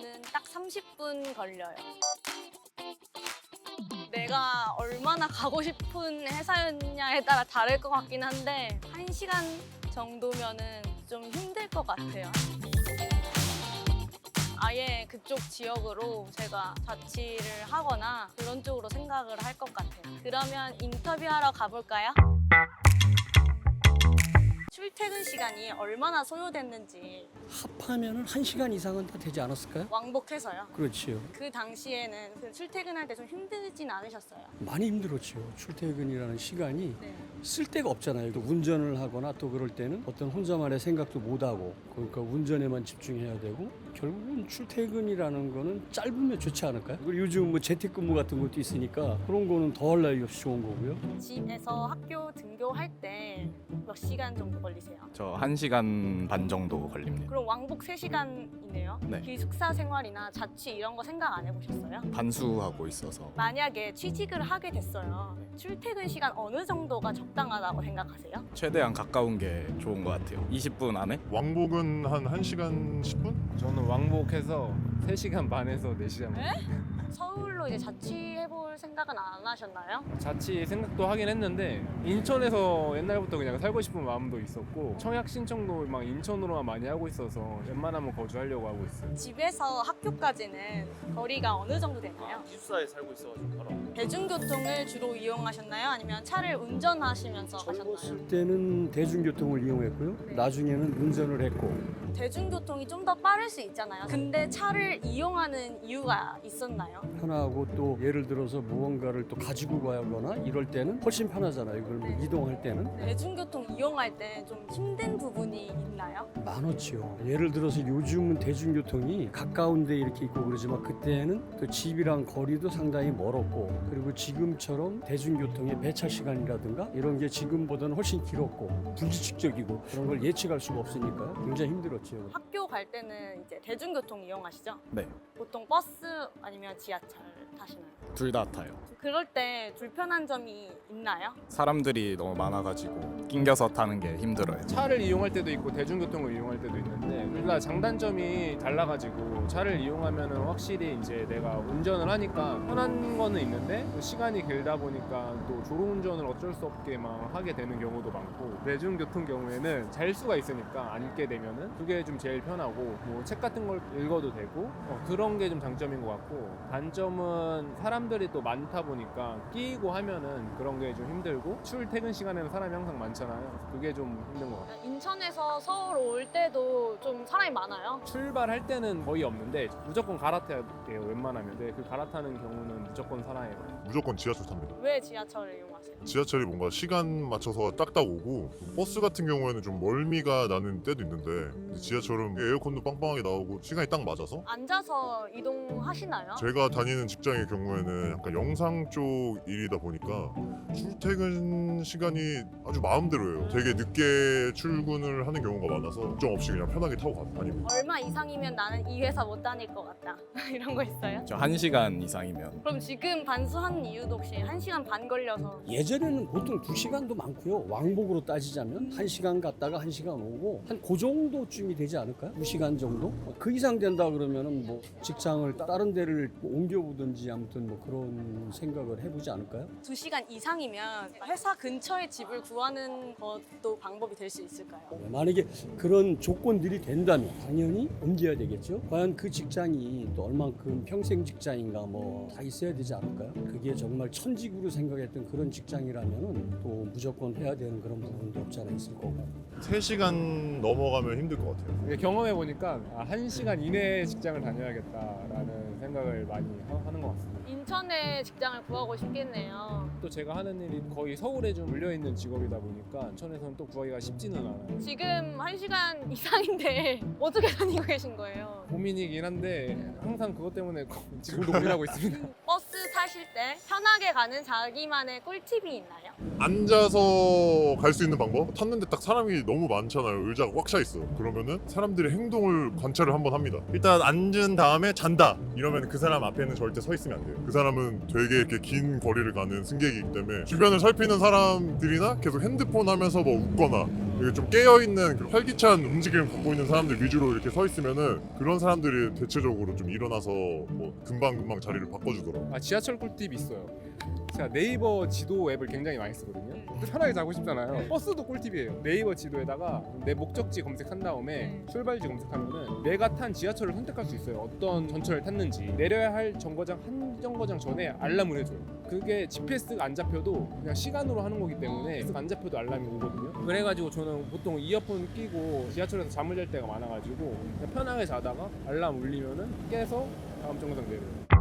저는 딱 30분 걸려요. 내가 얼마나 가고 싶은 회사였냐에 따라 다를 것 같긴 한데 1시간 정도면은 좀 힘들 것 같아요. 아예 그쪽 지역으로 제가 자취를 하거나 그런 쪽으로 생각을 할 것 같아요. 그러면 인터뷰하러 가볼까요? 출퇴근 시간이 얼마나 소요됐는지 합하면은 1시간 이상은 다 되지 않았을까요? 왕복해서요. 그렇지요. 그 당시에는 그 출퇴근할 때 좀 힘들진 않으셨어요? 많이 힘들었죠. 출퇴근이라는 시간이 네. 쓸 데가 없잖아요. 또 운전을 하거나 또 그럴 때는 어떤 혼자만의 생각도 못 하고 그러니까 운전에만 집중해야 되고 결국은 출퇴근이라는 거는 짧으면 좋지 않을까요? 그리고 요즘 뭐 재택근무 같은 것도 있으니까 그런 거는 더할 나위 없이 좋은 거고요. 집에서 학교 등교할 때 몇 시간 정도 걸리세요? 저 1시간 반 정도 걸립니다. 그럼 왕복 3시간이네요? 네. 기숙사 생활이나 자취 이런 거 생각 안 해보셨어요? 반수하고 있어서 만약에 취직을 하게 됐어요. 출퇴근 시간 어느 정도가 적당하다고 생각하세요? 최대한 가까운 게 좋은 것 같아요. 20분 안에? 왕복은 한 1시간 10분? 저는 왕복해서 3시간 반에서 4시간. 서울로 이제 자취해볼 생각은 안 하셨나요? 자취 생각도 하긴 했는데 인천에서 옛날부터 그냥 살고 싶은 마음도 있었고 청약 신청도 막 인천으로만 많이 하고 있어서 웬만하면 거주하려고 하고 있어요. 집에서 학교까지는 거리가 어느 정도 되나요? 기숙사에 살고 있어가지고 바로 대중교통을 주로 이용하셨나요? 아니면 차를 운전하시면서 가셨나요? 젊었을 때는 대중교통을 이용했고요. 네. 나중에는 운전을 했고 대중교통이 좀 더 빠를 수 있잖아요. 근데 차를 이용하는 이유가 있었나요? 편하고 또 예를 들어서 무언가를 또 가지고 가거나 이럴 때는 훨씬 편하잖아요. 이걸 뭐 네. 이동할 때는 대중교통 이용할 때 좀 힘든 부분이 있나요? 많았지요. 예를 들어서 요즘은 대중교통이 가까운 데 이렇게 있고 그러지만 그때는 또 집이랑 거리도 상당히 멀었고 그리고 지금처럼 대중교통의 배차 시간이라든가 이런 게 지금보다는 훨씬 길었고 불규칙적이고 그런 걸 예측할 수가 없으니까 굉장히 힘들었죠. 학교 갈 때는 이제 대중교통 이용하시죠? 네. 보통 버스 아니면 지하철 타시나요? 둘 다 타요. 그럴 때 불편한 점이 있나요? 사람들이 너무 많아가지고 낑겨서 타는 게 힘들어요. 차를 이용할 때도 있고 대중교통을 이용할 때도 있는데 둘 다 장단점이 달라가지고 차를 이용하면 확실히 이제 내가 운전을 하니까 편한 거는 있는데 또 시간이 길다 보니까 또 졸음운전을 어쩔 수 없게 막 하게 되는 경우도 많고 대중교통 경우에는 잘 수가 있으니까 앉게 되면은 그게 좀 제일 편하고 뭐 책 같은 걸 읽어도 되고 그런 게 좀 장점인 것 같고 단점은 사람들이 또 많다 보니까 끼고 하면은 그런 게 좀 힘들고 출퇴근 시간에는 사람이 항상 많잖아요. 그게 좀 힘든 것 같아요. 인천에서 서울 올 때도 좀 사람이 많아요. 출발할 때는 거의 없는데 무조건 갈아타야 돼요. 웬만하면. 근데 그 갈아타는 경우는 무조건 살아요. 무조건 지하철 탑니다. 왜 지하철을 이용하세요? 지하철이 뭔가 시간 맞춰서 딱딱 오고 버스 같은 경우에는 좀 멀미가 나는 때도 있는데 지하철은 에어컨도 빵빵하게 나오고 시간이 딱 맞아서 앉아서 이동하시나요? 제가 다니는 직장의 경우에는 약간 영상 쪽 일이다 보니까 출퇴근 시간이 아주 마음대로 해요. 되게 늦게 출근을 하는 경우가 많아서 걱정 없이 그냥 편하게 타고 다닙니다. 얼마 이상이면 나는 이 회사 못 다닐 것 같다. 이런 거 있어요? 저 1시간 이상이면 그럼 지금 반수한 이유도 혹시 1시간 반 걸려서 예전에는 보통 2시간도 많고요. 왕복으로 따지자면 1시간 갔다가 1시간 오고 한 그 정도쯤이 되지 않을까요? 2시간 정도? 그 이상 된다 그러면은 뭐 직장을 다른 데를 옮겨보든지 아무튼 뭐 그런 생각을 해보지 않을까요? 2시간 이상이면 회사 근처에 집을 구하는 것도 방법이 될 수 있을까요? 만약에 그런 조건들이 된다면 당연히 옮겨야 되겠죠. 과연 그 직장이 또 얼만큼 평생 직장인가 뭐 다 있어야 되지 않을까요? 그게 정말 천직으로 생각했던 그런 직장이라면은 또 무조건 해야 되는 그런 부분도 없지 않아 있을 거고. 3시간 넘어가면 힘들 것 같아요. 이게 경험해 보니까 1시간 이내에 직장을 다녀야겠다라는 생각을 많이 하는 것 같습니다. 인천에 직장을 구하고 싶겠네요. 또 제가 하는 일이 거의 서울에 좀 물려있는 직업이다 보니까 인천에서는 또 구하기가 쉽지는 않아요. 지금 1시간 이상인데 어떻게 다니고 계신 거예요? 고민이긴 한데 항상 그것 때문에 지금도 고민하고 있습니다. 버스 타실 때 편하게 가는 자기만의 꿀팁이 있나요? 앉아서 갈 수 있는 방법? 탔는데 딱 사람이 너무 많잖아요. 의자가 꽉 차 있어. 그러면은 사람들의 행동을 관찰을 한번 합니다. 일단 앉은 다음에 잔다. 이러면 그 사람 앞에는 절대 서 있으면 안 돼요. 그 사람은 되게 이렇게 긴 거리를 가는 승객이기 때문에 주변을 살피는 사람들이나 계속 핸드폰 하면서 뭐 웃거나 이게 좀 깨어있는 그 활기찬 움직임을 갖고 있는 사람들 위주로 이렇게 서 있으면은 그런 사람들이 대체적으로 좀 일어나서 뭐 금방금방 자리를 바꿔주더라고요. 아, 지하철 꿀팁 있어요. 제가 네이버 지도 앱을 굉장히 많이 쓰거든요. 편하게 자고 싶잖아요. 버스도 꿀팁이에요. 네이버 지도에다가 내 목적지 검색한 다음에 출발지 검색하면은 내가 탄 지하철을 선택할 수 있어요. 어떤 전철을 탔는지. 내려야 할 정거장 한 정거장 전에 알람을 해줘요. 그게 GPS가 안 잡혀도 그냥 시간으로 하는 거기 때문에 안 잡혀도 알람이 오거든요. 그래가지고 저는 보통 이어폰 끼고 지하철에서 잠을 잘 때가 많아가지고 그냥 편하게 자다가 알람 울리면은 깨서 다음 정거장 내려요.